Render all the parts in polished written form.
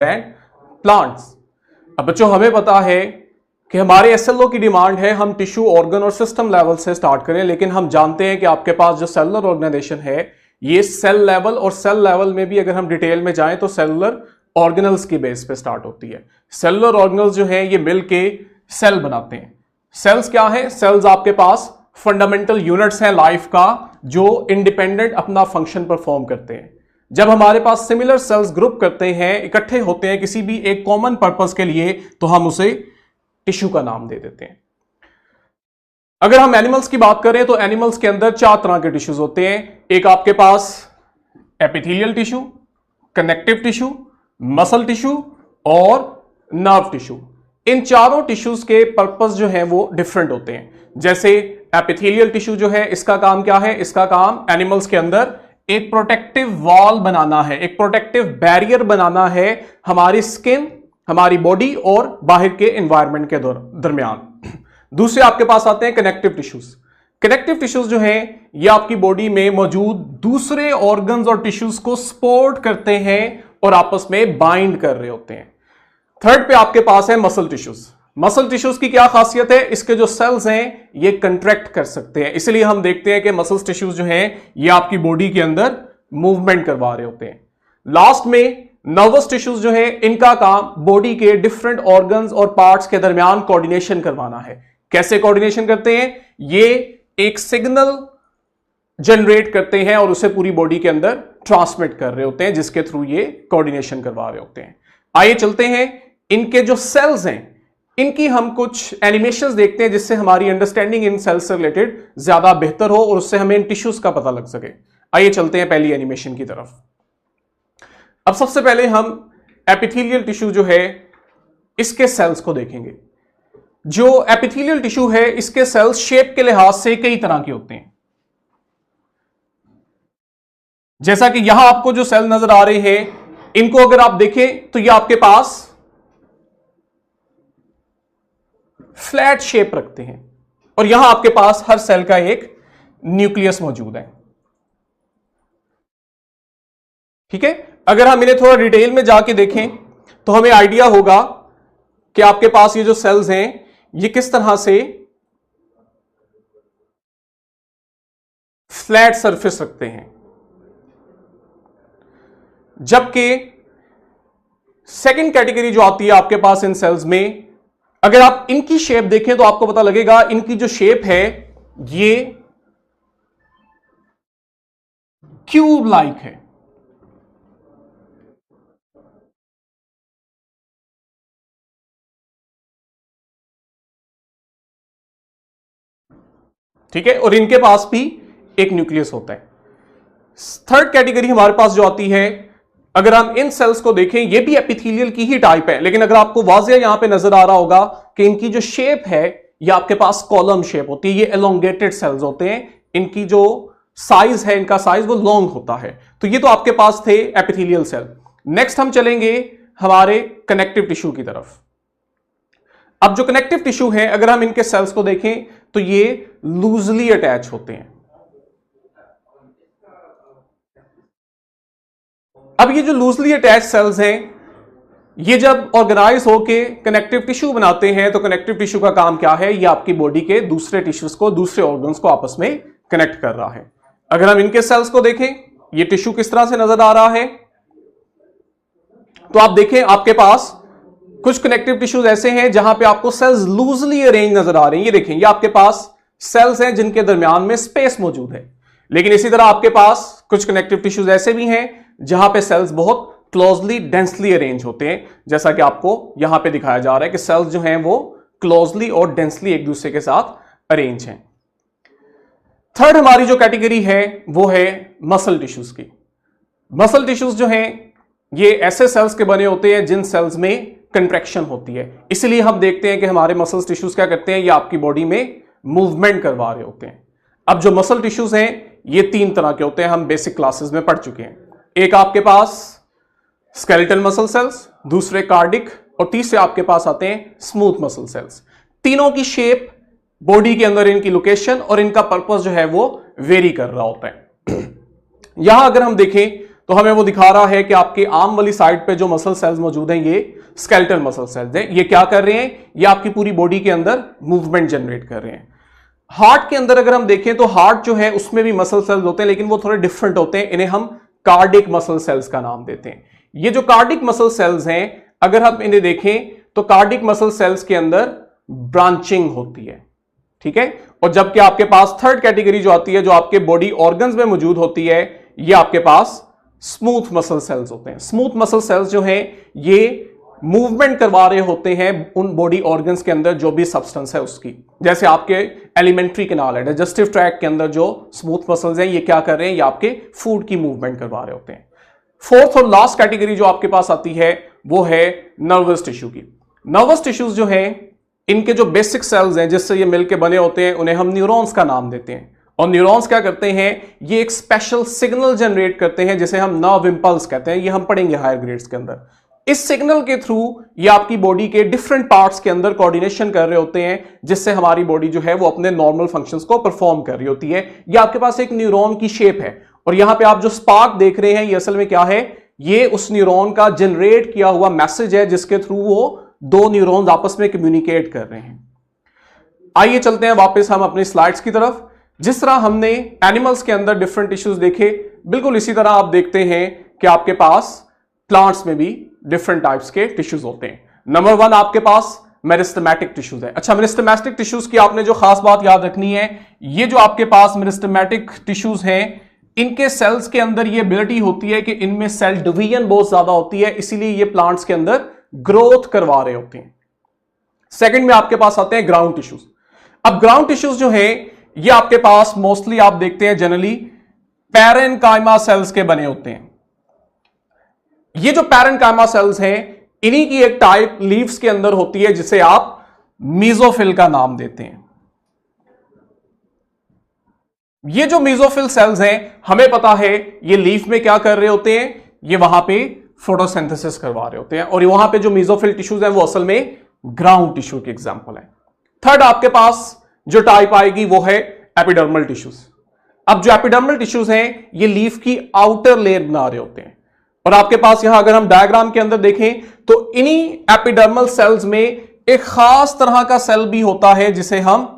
And plants. अब बच्चों हमें पता है कि हमारे एसएलओ की डिमांड है हम टिश्यू, ऑर्गन और सिस्टम लेवल से स्टार्ट करें, लेकिन हम जानते हैं कि आपके पास जो सेलुलर ऑर्गेनाइजेशन है ये सेल लेवल, और सेल लेवल में भी अगर हम डिटेल में जाएं तो सेलुलर ऑर्गेनल्स की बेस पे स्टार्ट होती है। सेलुलर ऑर्गेनल्स जो है ये मिलके सेल बनाते हैं। सेल्स क्या है? सेल्स आपके पास फंडामेंटल यूनिट्स हैं लाइफ का, जो इंडिपेंडेंट अपना फंक्शन परफॉर्म करते हैं। जब हमारे पास सिमिलर सेल्स ग्रुप करते हैं, इकट्ठे होते हैं किसी भी एक कॉमन पर्पस के लिए, तो हम उसे टिश्यू का नाम दे देते हैं। अगर हम एनिमल्स की बात करें तो एनिमल्स के अंदर 4 तरह के टिश्यूज होते हैं। एक आपके पास epithelial tissue, connective tissue, muscle tissue और नर्व टिश्यू। इन चारों टिश्यूज के पर्पस जो है वो डिफरेंट होते हैं। जैसे एपिथेलियल टिश्यू जो है, इसका काम क्या है? इसका काम एनिमल्स के अंदर एक प्रोटेक्टिव वॉल बनाना है, एक प्रोटेक्टिव बैरियर बनाना है हमारी स्किन, हमारी बॉडी और बाहर के एनवायरनमेंट के दरमियान। दूसरे आपके पास आते हैं कनेक्टिव टिश्यूज। कनेक्टिव टिश्यूज जो हैं ये आपकी बॉडी में मौजूद दूसरे ऑर्गन्स और टिश्यूज को सपोर्ट करते हैं और आपस में बाइंड कर रहे होते हैं। थर्ड पे आपके पास है मसल टिश्यूज। मसल टिश्यूज की क्या खासियत है? इसके जो सेल्स हैं ये कंट्रैक्ट कर सकते हैं, इसलिए हम देखते हैं कि मसल टिश्यूज जो हैं ये आपकी बॉडी के अंदर मूवमेंट करवा रहे होते हैं। लास्ट में नर्वस टिश्यूज जो है, इनका काम बॉडी के डिफरेंट ऑर्गन्स और पार्ट्स के दरमियान कोऑर्डिनेशन करवाना है। कैसे कोऑर्डिनेशन करते हैं? ये एक सिग्नल जनरेट करते हैं और उसे पूरी बॉडी के अंदर ट्रांसमिट कर रहे होते हैं, जिसके थ्रू ये कोऑर्डिनेशन करवा रहे होते हैं। आइए चलते हैं, इनके जो सेल्स हैं इनकी हम कुछ एनिमेशंस देखते हैं, जिससे हमारी अंडरस्टैंडिंग इन सेल्स से रिलेटेड ज्यादा बेहतर हो और उससे हमें इन टिश्यूज का पता लग सके। आइए चलते हैं पहली एनिमेशन की तरफ। अब सबसे पहले हम एपिथेलियल टिश्यू जो है इसके सेल्स को देखेंगे। जो एपिथेलियल टिश्यू है इसके सेल्स शेप के लिहाज से कई तरह के होते हैं। जैसा कि यहां आपको जो सेल नजर आ रहे हैं, इनको अगर आप देखें तो ये आपके पास फ्लैट शेप रखते हैं और यहां आपके पास हर सेल का एक न्यूक्लियस मौजूद है। ठीक है, अगर हम इन्हें थोड़ा डिटेल में जाके देखें तो हमें आइडिया होगा कि आपके पास ये जो सेल्स हैं ये किस तरह से फ्लैट सरफेस रखते हैं, जबकि सेकंड कैटेगरी जो आती है आपके पास इन सेल्स में, अगर आप इनकी शेप देखें तो आपको पता लगेगा इनकी जो शेप है ये क्यूब लाइक है। ठीक है, और इनके पास भी एक न्यूक्लियस होता है। थर्ड कैटेगरी हमारे पास जो आती है, अगर हम इन सेल्स को देखें ये भी एपिथेलियल की ही टाइप है, लेकिन अगर आपको वाज़ेह यहां पे नजर आ रहा होगा कि इनकी जो शेप है ये आपके पास कॉलम शेप होती है, ये एलोंगेटेड सेल्स होते हैं, इनकी जो साइज है, इनका साइज वो लॉन्ग होता है। तो ये तो आपके पास थे एपिथेलियल सेल। नेक्स्ट हम चलेंगे हमारे कनेक्टिव टिश्यू की तरफ। अब जो कनेक्टिव टिश्यू है, अगर हम इनके सेल्स को देखें तो ये लूजली अटैच होते हैं। अब ये जो लूजली अटैच सेल्स हैं ये जब ऑर्गेनाइज होके कनेक्टिव टिश्यू बनाते हैं, तो कनेक्टिव टिश्यू का काम क्या है? ये आपकी बॉडी के दूसरे टिश्यूज को, दूसरे ऑर्गन्स को आपस में कनेक्ट कर रहा है। अगर हम इनके सेल्स को देखें, ये टिश्यू किस तरह से नजर आ रहा है, तो आप देखें आपके पास कुछ कनेक्टिव टिश्यूज ऐसे हैं जहां पे आपको सेल्स लूजली अरेंज नजर आ रहे हैं। ये देखें, ये आपके पास सेल्स हैं जिनके दरमियान में स्पेस मौजूद है। लेकिन इसी तरह आपके पास कुछ कनेक्टिव टिश्यूज ऐसे भी हैं जहां पे सेल्स बहुत क्लोजली डेंसली अरेंज होते हैं, जैसा कि आपको यहां पे दिखाया जा रहा है कि सेल्स जो हैं वो क्लोजली और डेंसली एक दूसरे के साथ अरेंज हैं। थर्ड हमारी जो कैटेगरी है वो है मसल टिश्यूज की। मसल टिश्यूज जो हैं ये ऐसे सेल्स के बने होते हैं जिन सेल्स में कंट्रैक्शन होती है, इसलिए हम देखते हैं कि हमारे मसल टिश्यूज क्या करते हैं, ये आपकी बॉडी में मूवमेंट करवा रहे होते हैं। अब जो मसल टिश्यूज हैं ये 3 तरह के होते हैं, हम बेसिक क्लासेस में पढ़ चुके हैं। एक आपके पास स्केलेटल मसल सेल्स, दूसरे कार्डिक और तीसरे आपके पास आते हैं स्मूथ मसल सेल्स। तीनों की शेप, बॉडी के अंदर इनकी लोकेशन और इनका पर्पस जो है वो वेरी कर रहा होता है। यहां अगर हम देखें तो हमें वो दिखा रहा है कि आपके आर्म वाली साइड पे जो मसल सेल्स मौजूद हैं ये स्केलेटल मसल सेल्स हैं। ये क्या कर रहे हैं, ये आपकी पूरी बॉडी के अंदर मूवमेंट जनरेट कर रहे हैं। हार्ट के अंदर अगर हम देखें तो हार्ट जो है उसमें भी मसल सेल्स होते हैं, लेकिन वो थोड़े डिफरेंट होते हैं, इन्हें हम कार्डिक मसल सेल्स का नाम देते हैं। ये जो कार्डिक मसल सेल्स हैं, अगर हम इन्हें देखें तो कार्डिक मसल सेल्स के अंदर ब्रांचिंग होती है, ठीक है। और जबकि आपके पास थर्ड कैटेगरी जो आती है, जो आपके बॉडी ऑर्गन्स में मौजूद होती है, ये आपके पास स्मूथ मसल सेल्स होते हैं। स्मूथ मसल सेल्स जो हैं ये मूवमेंट करवा रहे होते हैं उन बॉडी ऑर्गन्स के अंदर जो भी सब्सटेंस है उसकी। जैसे आपके एलिमेंट्री कैनाल है, डाइजेस्टिव ट्रैक्ट के अंदर जो स्मूथ मसल्स हैं ये क्या कर रहे हैं, ये आपके फूड की मूवमेंट करवा रहे होते हैं। फोर्थ और लास्ट कैटेगरी जो आपके पास आती है वो है नर्वस टिश्यू की। नर्वस टिश्यूज जो है, इनके जो बेसिक सेल्स हैं जिससे ये मिलकर बने होते हैं, उन्हें हम न्यूरॉन्स का नाम देते हैं। और न्यूरॉन्स क्या करते हैं, ये एक स्पेशल सिग्नल जनरेट करते हैं जिसे हम नर्व इंपल्स कहते हैं। ये हम पढ़ेंगे हायर ग्रेड्स के अंदर। इस सिग्नल के थ्रू ये आपकी बॉडी के डिफरेंट पार्ट्स के अंदर कोऑर्डिनेशन कर रहे होते हैं, जिससे हमारी बॉडी जो है वो अपने नॉर्मल फंक्शंस को परफॉर्म कर रही होती है। ये आपके पास एक न्यूरॉन की शेप है, और यहां पे आप जो स्पार्क देख रहे हैं ये असल में क्या है, ये उस न्यूरॉन का जनरेट किया हुआ मैसेज है जिसके थ्रू वो दो न्यूरॉन्स आपस में कम्युनिकेट कर रहे हैं। आइए चलते हैं वापस हम अपनी स्लाइड्स की तरफ। जिस तरह हमने एनिमल्स के अंदर डिफरेंट टिश्यूज देखे, बिल्कुल इसी तरह आप देखते हैं कि आपके पास प्लांट्स में भी डिफरेंट टाइप्स के टिश्यूज होते हैं। नंबर 1 आपके पास मेरिस्टेमेटिक टिश्यूज है। अच्छा, मेरिस्टेमेटिक टिश्यूज की आपने जो खास बात याद रखनी है, ये जो आपके पास मेरिस्टेमेटिक टिश्यूज हैं, इनके सेल्स के अंदर ये एबिलिटी होती है कि इनमें सेल डिवीजन बहुत ज्यादा होती है, इसीलिए ये प्लांट्स के अंदर ग्रोथ करवा रहे होते हैं। सेकंड में आपके पास आते हैं ग्राउंड टिश्यूज। अब ग्राउंड टिश्यूज जो है ये आपके पास मोस्टली आप देखते हैं जनरली पैरेन्काइमा सेल्स के बने होते हैं। ये जो पैरेन्काइमा सेल्स हैं, इन्हीं की एक टाइप लीव्स के अंदर होती है जिसे आप मीजोफिल का नाम देते हैं। ये जो मीजोफिल सेल्स हैं, हमें पता है ये लीफ में क्या कर रहे होते हैं, ये वहां पे फोटोसिंथेसिस करवा रहे होते हैं, और वहां पे जो मीजोफिल टिश्यूज हैं वो असल में ग्राउंड टिश्यू की एग्जांपल है। थर्ड आपके पास जो टाइप आएगी वो है एपिडर्मल टिश्यूज। अब जो एपिडर्मल टिश्यूज हैं ये लीफ की आउटर लेयर बना रहे होते हैं, और आपके पास यहां अगर हम डायग्राम के अंदर देखें तो इन्हीं एपिडर्मल सेल्स में एक खास तरह का सेल भी होता है जिसे हम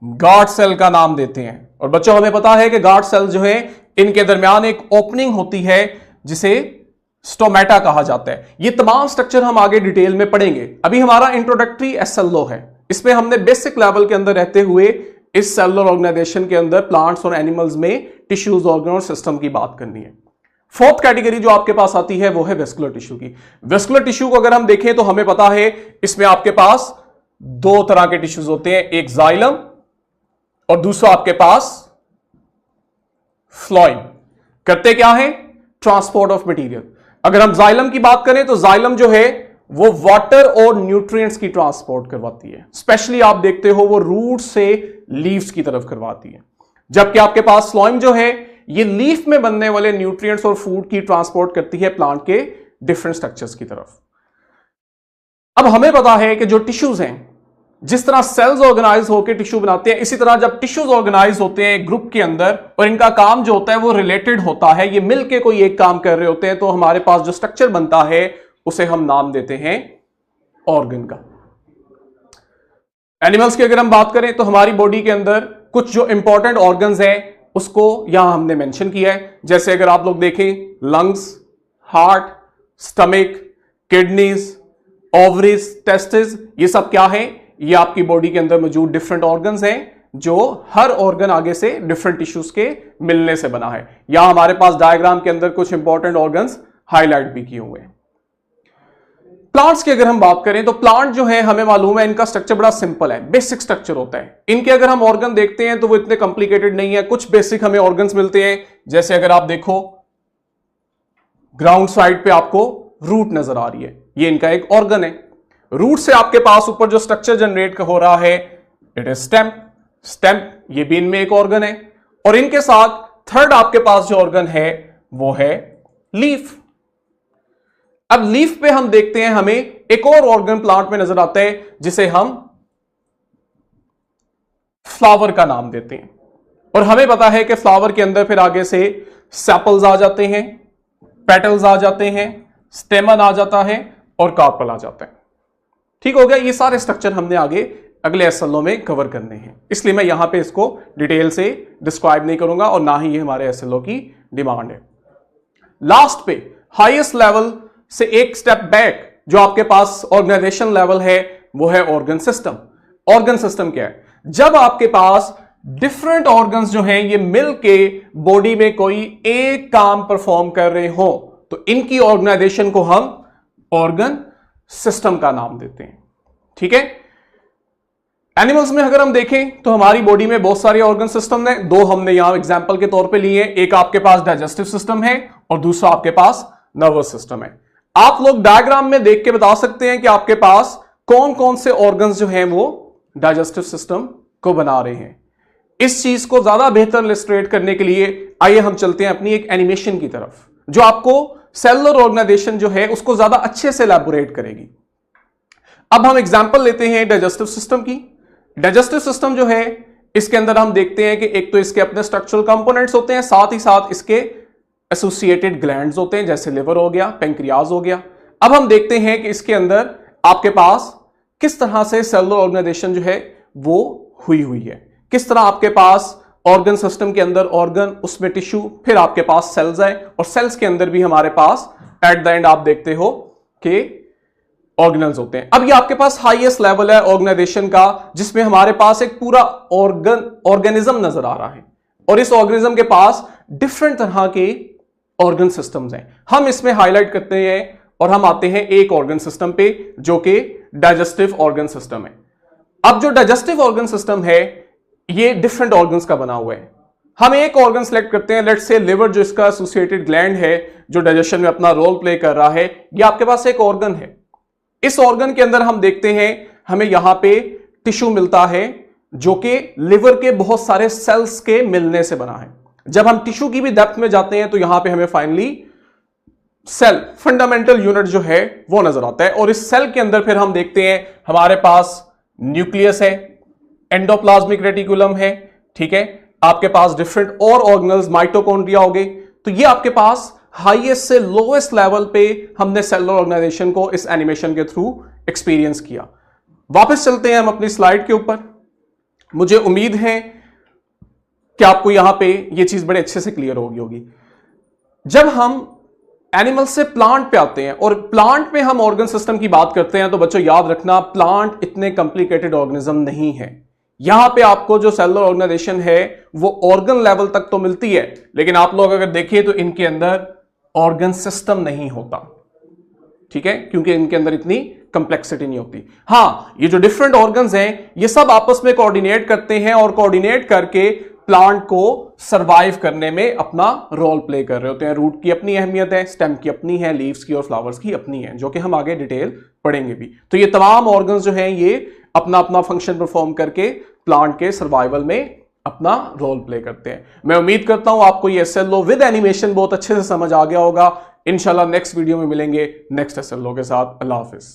गार्ड सेल का नाम देते हैं। और बच्चों हमें पता है कि गार्ड सेल जो है इनके दरमियान एक ओपनिंग होती है जिसे स्टोमेटा कहा जाता है। ये तमाम स्ट्रक्चर हम आगे डिटेल में पढ़ेंगे। अभी हमारा इंट्रोडक्टरी एसएलओ है, इसमें हमने बेसिक लेवल के अंदर रहते हुए इस सेलुलर ऑर्गेनाइजेशन के अंदर प्लांट्स और एनिमल्स में टिश्यूज, ऑर्गन और सिस्टम की बात करनी है। फोर्थ कैटेगरी जो आपके पास आती है वो है वेस्कुलर टिश्यू की। वेस्कुलर टिश्यू को अगर हम देखें तो हमें पता है इसमें आपके पास दो तरह के टिश्यूज होते हैं, एक जाइलम और दूसरा आपके पास फ्लोएम। करते क्या है, ट्रांसपोर्ट ऑफ मटेरियल। अगर हम जाइलम की बात करें तो जाइलम जो है वो वाटर और न्यूट्रिएंट्स की ट्रांसपोर्ट करवाती है, स्पेशली आप देखते हो वो रूट से लीव्स की तरफ करवाती है। जबकि आपके पास फ्लोएम जो है ये लीफ में बनने वाले न्यूट्रिएंट्स और फूड की ट्रांसपोर्ट करती है प्लांट के डिफरेंट स्ट्रक्चर्स की तरफ। अब हमें पता है कि जो टिश्यूज हैं, जिस तरह सेल्स ऑर्गेनाइज होकर टिश्यू बनाते हैं, इसी तरह जब टिश्यूज ऑर्गेनाइज होते हैं ग्रुप के अंदर और इनका काम जो होता है वो रिलेटेड होता है, ये मिलके कोई एक काम कर रहे होते हैं, तो हमारे पास जो स्ट्रक्चर बनता है उसे हम नाम देते हैं ऑर्गन का। एनिमल्स की अगर हम बात करें तो हमारी बॉडी के अंदर कुछ जो इंपॉर्टेंट ऑर्गन्स हैं उसको यहां हमने मेंशन किया है। जैसे अगर आप लोग देखें, lungs, heart, stomach, kidneys, ovaries, testis, ये सब क्या है, ये आपकी बॉडी के अंदर मौजूद डिफरेंट ऑर्गन्स हैं जो हर ऑर्गन आगे से डिफरेंट टिश्यूज के मिलने से बना है। यहां हमारे पास डायग्राम के अंदर कुछ इंपॉर्टेंट ऑर्गन्स हाईलाइट भी किए हुए हैं। प्लांट्स की अगर हम बात करें तो प्लांट जो है हमें मालूम है इनका स्ट्रक्चर बड़ा सिंपल है, बेसिक स्ट्रक्चर होता है। इनके अगर हम ऑर्गन देखते हैं तो वो इतने कॉम्प्लिकेटेड नहीं है, कुछ बेसिक हमें ऑर्गन्स मिलते हैं। जैसे अगर आप देखो ग्राउंड साइड पे आपको रूट नजर आ रही है, ये इनका एक ऑर्गन है। रूट से आपके पास ऊपर जो स्ट्रक्चर जनरेट हो रहा है इट इज स्टेम। स्टेम ये भी इनमें एक ऑर्गन है, और इनके साथ थर्ड आपके पास जो ऑर्गन है वो है लीफ। अब लीफ पे हम देखते हैं हमें एक और ऑर्गन प्लांट में नजर आता है जिसे हम फ्लावर का नाम देते हैं, और हमें पता है कि फ्लावर के अंदर फिर आगे से सेपल्स आ जाते हैं, पेटल्स आ जाते हैं, स्टेमन आ जाता है और कार्पल आ जाता है। ठीक हो गया। ये सारे स्ट्रक्चर हमने आगे अगले एसएलओ में कवर करने हैं, इसलिए मैं यहां पे इसको डिटेल से डिस्क्राइब नहीं करूंगा और ना ही ये हमारे एसएलओ की डिमांड है। लास्ट पे हाईएस्ट लेवल से एक स्टेप बैक जो आपके पास ऑर्गेनाइजेशन लेवल है वो है ऑर्गन सिस्टम। ऑर्गन सिस्टम क्या है? जब आपके पास डिफरेंट ऑर्गन्स जो हैं ये मिल के बॉडी में कोई एक काम परफॉर्म कर रहे हो तो इनकी ऑर्गेनाइजेशन को हम ऑर्गन सिस्टम का नाम देते हैं। ठीक है। एनिमल्स में अगर हम देखें तो हमारी बॉडी में बहुत सारे ऑर्गन सिस्टम है। दो हमने यहां एग्जांपल के तौर पे लिए हैं, एक आपके पास डाइजेस्टिव सिस्टम है और दूसरा आपके पास नर्वस सिस्टम है। आप लोग डायग्राम में देख के बता सकते हैं कि आपके पास कौन कौन से ऑर्गन्स जो हैं वो डाइजेस्टिव सिस्टम को बना रहे हैं। इस चीज को ज्यादा बेहतर इलस्ट्रेट करने के लिए आइए हम चलते हैं अपनी एक एनिमेशन की तरफ जो आपको सेलुलर ऑर्गेनाइजेशन जो है उसको ज्यादा अच्छे से एलैबोरेट करेगी। अब हम एग्जांपल लेते हैं डाइजेस्टिव सिस्टम की। डाइजेस्टिव सिस्टम जो है इसके अंदर हम देखते हैं कि एक तो इसके अपने स्ट्रक्चरल कंपोनेंट्स होते हैं, साथ ही साथ इसके एसोसिएटेड ग्लैंड्स होते हैं जैसे लिवर हो गया, पेंक्रियाज हो गया। अब हम देखते हैं कि इसके अंदर आपके पास किस तरह से सेलुलर ऑर्गेनाइजेशन जो है वो हुई है, किस तरह आपके पास ऑर्गन सिस्टम के अंदर ऑर्गन, उसमें टिश्यू, फिर आपके पास सेल्स है और सेल्स के अंदर भी हमारे पास एट द एंड आप देखते हो कि ऑर्गेनल्स होते हैं। अब ये आपके पास हाईएस्ट लेवल है ऑर्गेनाइजेशन का जिसमें हमारे पास एक पूरा ऑर्गेनिज्म नजर आ रहा है और इस ऑर्गेनिज्म के पास डिफरेंट तरह के ऑर्गन सिस्टम्स हैं। हम इसमें हाईलाइट करते हैं और हम आते हैं एक ऑर्गन सिस्टम पे जो कि डाइजेस्टिव ऑर्गन सिस्टम है। अब जो डाइजेस्टिव ऑर्गन सिस्टम है ये डिफरेंट ऑर्गन्स का बना हुआ है। हम एक ऑर्गन सेलेक्ट करते हैं, लेट्स से लिवर जो इसका एसोसिएटेड ग्लैंड है जो डाइजेशन में अपना रोल प्ले कर रहा है, ये आपके पास एक ऑर्गन है। इस ऑर्गन के अंदर हम देखते हैं हमें यहां पे टिश्यू मिलता है जो कि लिवर के बहुत सारे सेल्स के मिलने से बना है। जब हम टिश्यू की भी डेप्थ में जाते हैं तो यहां पे हमें फाइनली सेल, फंडामेंटल यूनिट जो है वो नजर आता है और इस सेल के अंदर फिर हम देखते हैं हमारे पास न्यूक्लियस है, एंडोप्लाज्मिक रेटिकुलम है, ठीक है, आपके पास डिफरेंट और ऑर्गेनल्स, माइटोकॉन्ड्रिया हो गए। तो ये आपके पास हाईएस्ट से लोएस्ट लेवल पे हमने सेलुलर ऑर्गेनाइजेशन को इस एनिमेशन के थ्रू एक्सपीरियंस किया। वापस चलते हैं हम अपनी स्लाइड के ऊपर। मुझे उम्मीद है कि आपको यहां पे ये चीज बड़े अच्छे से क्लियर होगी। जब हम एनिमल से प्लांट पे आते हैं और प्लांट में हम ऑर्गन सिस्टम की बात करते हैं तो बच्चों याद रखना प्लांट इतने कॉम्प्लिकेटेड ऑर्गेनिज्म नहीं है। यहां पे आपको जो सेलुलर ऑर्गेनाइजेशन है वो ऑर्गन लेवल तक तो मिलती है, लेकिन आप लोग अगर देखिए तो इनके अंदर ऑर्गन सिस्टम नहीं होता, ठीक है, क्योंकि इनके अंदर इतनी कंप्लेक्सिटी नहीं होती। हां, ये जो डिफरेंट ऑर्गन्स हैं ये सब आपस में कोऑर्डिनेट करते हैं और कोऑर्डिनेट करके प्लांट को सरवाइव करने में अपना रोल प्ले कर रहे होते हैं। रूट की अपनी अहमियत है, स्टेम की अपनी है, लीव्स की और फ्लावर्स की अपनी है, जो कि हम आगे डिटेल पढ़ेंगे भी। तो ये तमाम ऑर्गन्स जो हैं ये अपना अपना फंक्शन परफॉर्म करके प्लांट के सर्वाइवल में अपना रोल प्ले करते हैं। मैं उम्मीद करता हूं आपको ये एसएलओ विद एनिमेशन बहुत अच्छे से समझ आ गया होगा। इंशाल्लाह नेक्स्ट वीडियो में मिलेंगे नेक्स्ट एसएलओ के साथ। अल्लाह हाफिज।